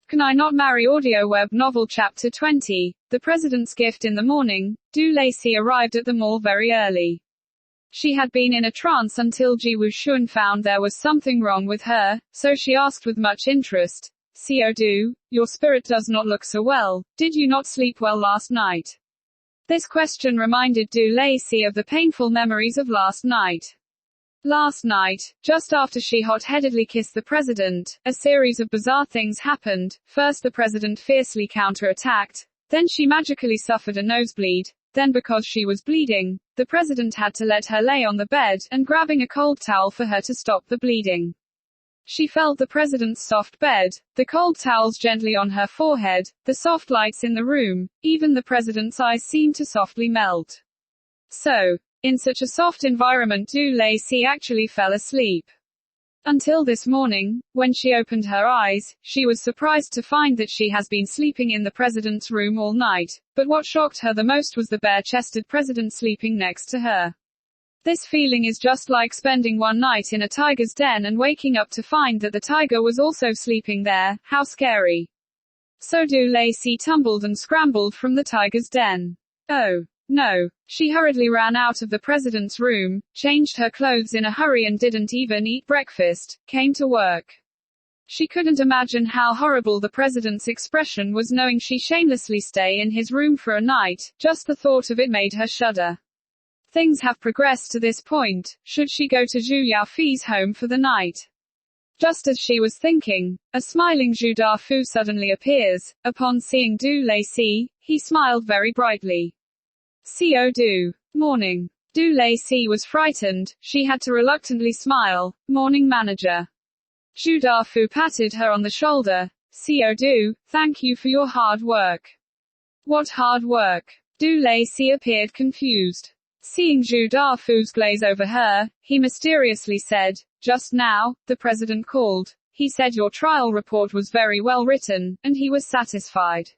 Can I Not Marry audio web novel chapter 20. The President's Gift. In the morning, Du Lacey arrived at the mall very early. She had been in a trance until Ji Woo-shun found there was something wrong with her, so she asked with much interest, "Co Du, your spirit does not look so well. Did you not sleep well last night?" This question reminded Du Lacey of the painful memories of last night. Last night, just after she hot-headedly kissed the president, a series of bizarre things happened. First, the president fiercely counterattacked. Then she magically suffered a nosebleed. Then, because she was bleeding, the president had to let her lay on the bed, and grabbing a cold towel for her to stop the bleeding. She felt the president's soft bed, the cold towels gently on her forehead, the soft lights in the room. Even the president's eyes seemed to softly melt. So, in such a soft environment, Du Lacey actually fell asleep. Until this morning, when she opened her eyes, she was surprised to find that she has been sleeping in the president's room all night. But what shocked her the most was the bare-chested president sleeping next to her. This feeling is just like spending one night in a tiger's den and waking up to find that the tiger was also sleeping there. How scary. So Du Lacey tumbled and scrambled from the tiger's den. Oh, no. She hurriedly ran out of the president's room, changed her clothes in a hurry and didn't even eat breakfast, came to work. She couldn't imagine how horrible the president's expression was knowing she shamelessly stay in his room for a night. Just the thought of it made her shudder. Things have progressed to this point. Should she go to Zhu Yaofi's home for the night? Just as she was thinking, a smiling Zhu Dafu suddenly appears. Upon seeing Du Lacey, he smiled very brightly. Co Du. Morning. Du Lacey was frightened. She had to reluctantly smile. Morning, manager. Zhu Dafu patted her on the shoulder. Co Du, thank you for your hard work. What hard work? Du Lacey appeared confused. Seeing Zhu Dafu's glaze over her, he mysteriously said, "Just now, the president called. He said your trial report was very well written, and he was satisfied."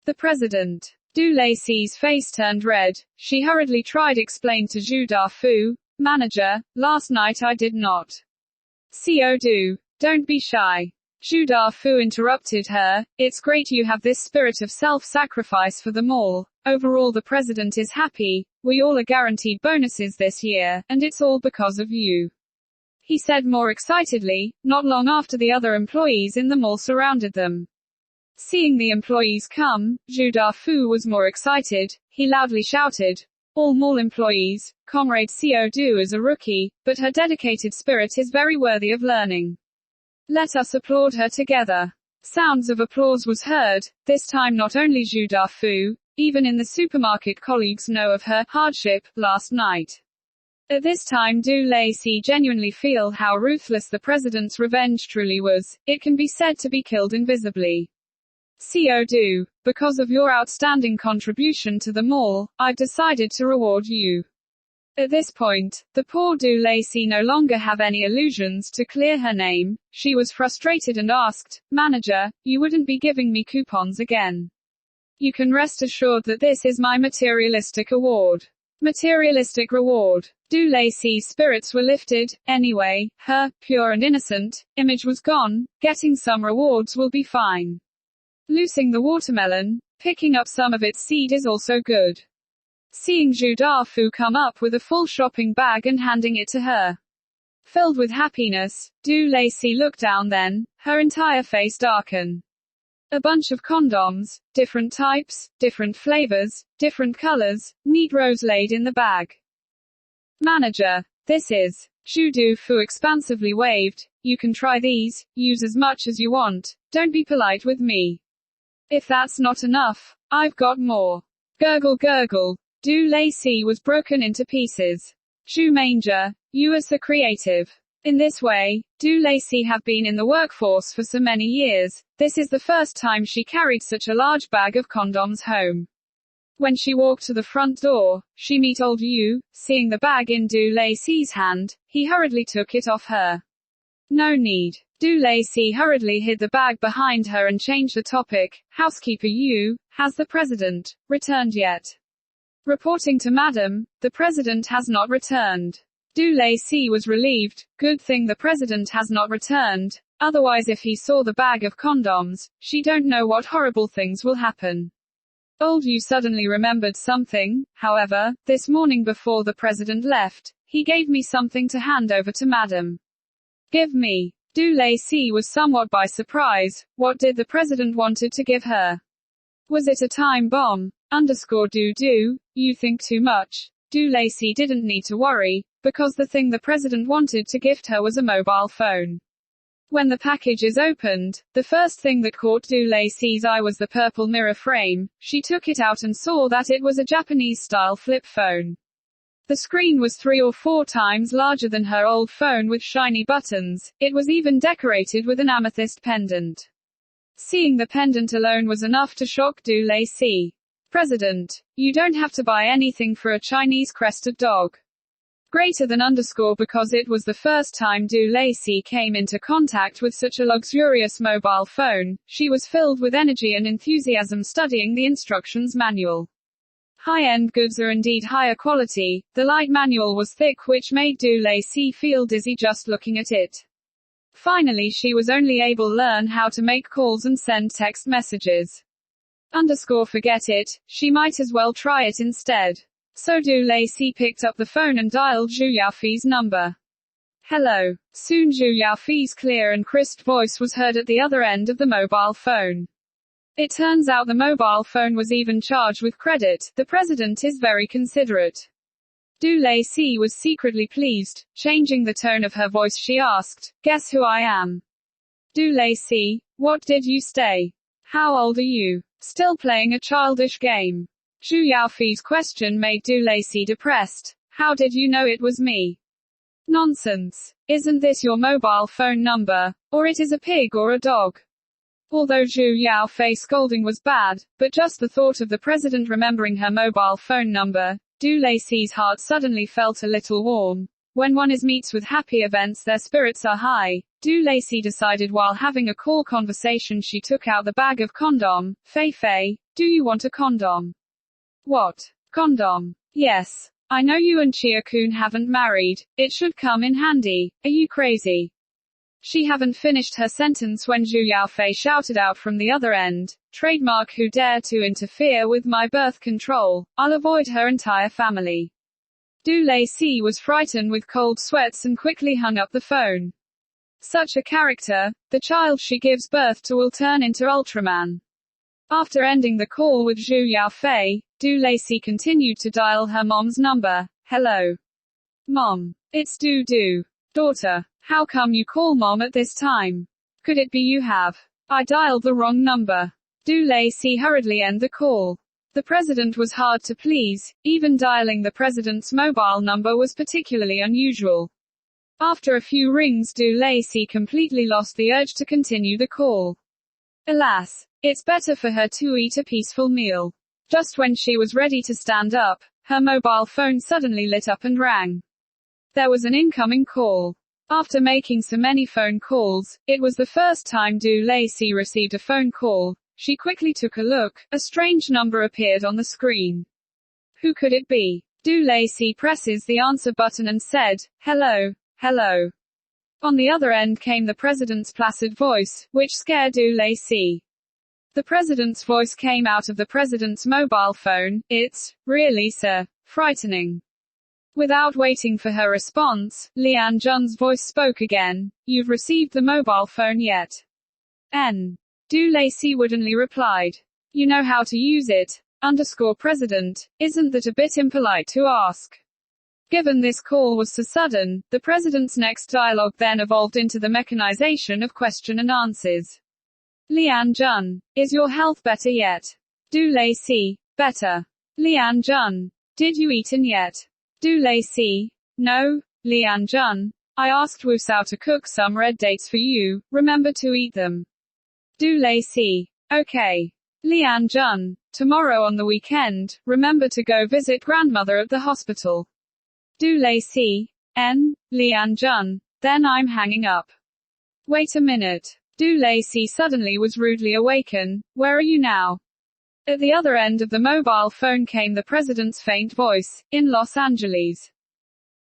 The president. Du Lacey's face turned red. She hurriedly tried to explain to Zhu Dafu, "Manager, last night I did not." Co Du. Don't be shy. Zhu Dafu interrupted her. It's great you have this spirit of self-sacrifice for them all. Overall the president is happy. We all are guaranteed bonuses this year, and it's all because of you. He said more excitedly, not long after the other employees in the mall surrounded them. Seeing the employees come, Zhu Dafu was more excited. He loudly shouted, "All mall employees, Comrade Co Du is a rookie, but her dedicated spirit is very worthy of learning. Let us applaud her together." Sounds of applause was heard, this time not only Zhu Dafu, even in the supermarket colleagues know of her hardship last night. At this time Du Lacey genuinely feel how ruthless the president's revenge truly was. It can be said to be killed invisibly. Co Du, because of your outstanding contribution to the mall, I've decided to reward you. At this point, the poor Du Lacey no longer have any illusions to clear her name. She was frustrated and asked, "Manager, you wouldn't be giving me coupons again?" "You can rest assured that this is my materialistic award." Materialistic reward. Du Lacey's spirits were lifted. Anyway, her pure and innocent image was gone. Getting some rewards will be fine. Loosing the watermelon, picking up some of its seed is also good. Seeing Zhu Dafu come up with a full shopping bag and handing it to her. Filled with happiness, Du Lacey looked down, then, her entire face darkened. A bunch of condoms, different types, different flavors, different colors, neat rows laid in the bag. "Manager, this is." Zhu Dafu expansively waved. "You can try these, use as much as you want. Don't be polite with me. If that's not enough, I've got more." Gurgle gurgle. Du Lacey was broken into pieces. Zhu Manger, you are so creative. In this way, Du Lacey have been in the workforce for so many years. This is the first time she carried such a large bag of condoms home. When she walked to the front door, she met old Yu. Seeing the bag in Du Lacey's hand, he hurriedly took it off her. "No need." Du Lacey hurriedly hid the bag behind her and changed the topic. "Housekeeper Yu, has the president returned yet?" Reporting to Madam, the president has not returned. Du Lacey was relieved. Good thing the president has not returned. Otherwise if he saw the bag of condoms, she don't know what horrible things will happen. Old you suddenly remembered something, however, this morning before the president left, he gave me something to hand over to Madam. Give me. Du Lacey was somewhat by surprise. What did the president wanted to give her? Was it a time bomb? _do, you think too much. Du Lacey didn't need to worry, because the thing the president wanted to gift her was a mobile phone. When the package is opened, the first thing that caught Du Lacey's eye was the purple mirror frame. She took it out and saw that it was a Japanese-style flip phone. The screen was 3 or 4 times larger than her old phone with shiny buttons. It was even decorated with an amethyst pendant. Seeing the pendant alone was enough to shock Du Lacey. President, you don't have to buy anything for a Chinese crested dog. Greater than because it was the first time Du Lacey came into contact with such a luxurious mobile phone, she was filled with energy and enthusiasm studying the instructions manual. High-end goods are indeed higher quality. The light manual was thick, which made Du Lacey feel dizzy just looking at it. Finally she was only able to learn how to make calls and send text messages. Forget it, she might as well try it instead. So Du Lacey picked up the phone and dialed Zhu Yaofei's number. Hello. Soon Zhu Yaofei's clear and crisp voice was heard at the other end of the mobile phone. It turns out the mobile phone was even charged with credit. The president is very considerate. Du Lacey was secretly pleased. Changing the tone of her voice she asked, guess who I am? Du Lacey, what did you say? How old are you? Still playing a childish game? Zhu Yaofei's question made Du Lacey depressed. How did you know it was me? Nonsense. Isn't this your mobile phone number? Or it is a pig or a dog? Although Zhu Yaofei's scolding was bad, but just the thought of the president remembering her mobile phone number, Du Lacey's heart suddenly felt a little warm. When one is meets with happy events their spirits are high. Du Lacey decided while having a call conversation she took out the bag of condom. Fei, do you want a condom? What? Condom? Yes. I know you and Chia-kun haven't married. It should come in handy. Are you crazy? She haven't finished her sentence when Zhu Yaofei shouted out from the other end. Trademark who dare to interfere with my birth control. I'll avoid her entire family. Du Lacey was frightened with cold sweats and quickly hung up the phone. Such a character, the child she gives birth to will turn into Ultraman. After ending the call with Zhu Yaofei, Du Lacey continued to dial her mom's number. Hello. Mom. It's Du. Daughter. How come you call mom at this time? Could it be you have? I dialed the wrong number. Du Lacey hurriedly ended the call. The president was hard to please. Even dialing the president's mobile number was particularly unusual. After a few rings Du Lacey completely lost the urge to continue the call. Alas, it's better for her to eat a peaceful meal. Just when she was ready to stand up, her mobile phone suddenly lit up and rang. There was an incoming call. After making so many phone calls, it was the first time Du Lacey received a phone call. She quickly took a look. A strange number appeared on the screen. Who could it be? Du Lacey presses the answer button and said, hello. On the other end came the president's placid voice, which scared Du Lacey. The president's voice came out of the president's mobile phone. It's really, sir, frightening. Without waiting for her response, Lian Jun's voice spoke again. You've received the mobile phone yet? Du Lacey woodenly replied. You know how to use it. President, isn't that a bit impolite to ask? Given this call was so sudden, the president's next dialogue then evolved into the mechanization of question and answers. Lian Jun, is your health better yet? Du Lacey, better. Lian Jun, did you eaten yet? Du Lacey, no. Lian Jun, I asked Wu Sao to cook some red dates for you, remember to eat them. Du Lacey, okay. Lian Jun, tomorrow on the weekend, remember to go visit grandmother at the hospital. Du Lacey, Lian Jun, then I'm hanging up. Wait a minute. Du Lacey suddenly was rudely awakened. Where are you now? At the other end of the mobile phone came the president's faint voice, in Los Angeles.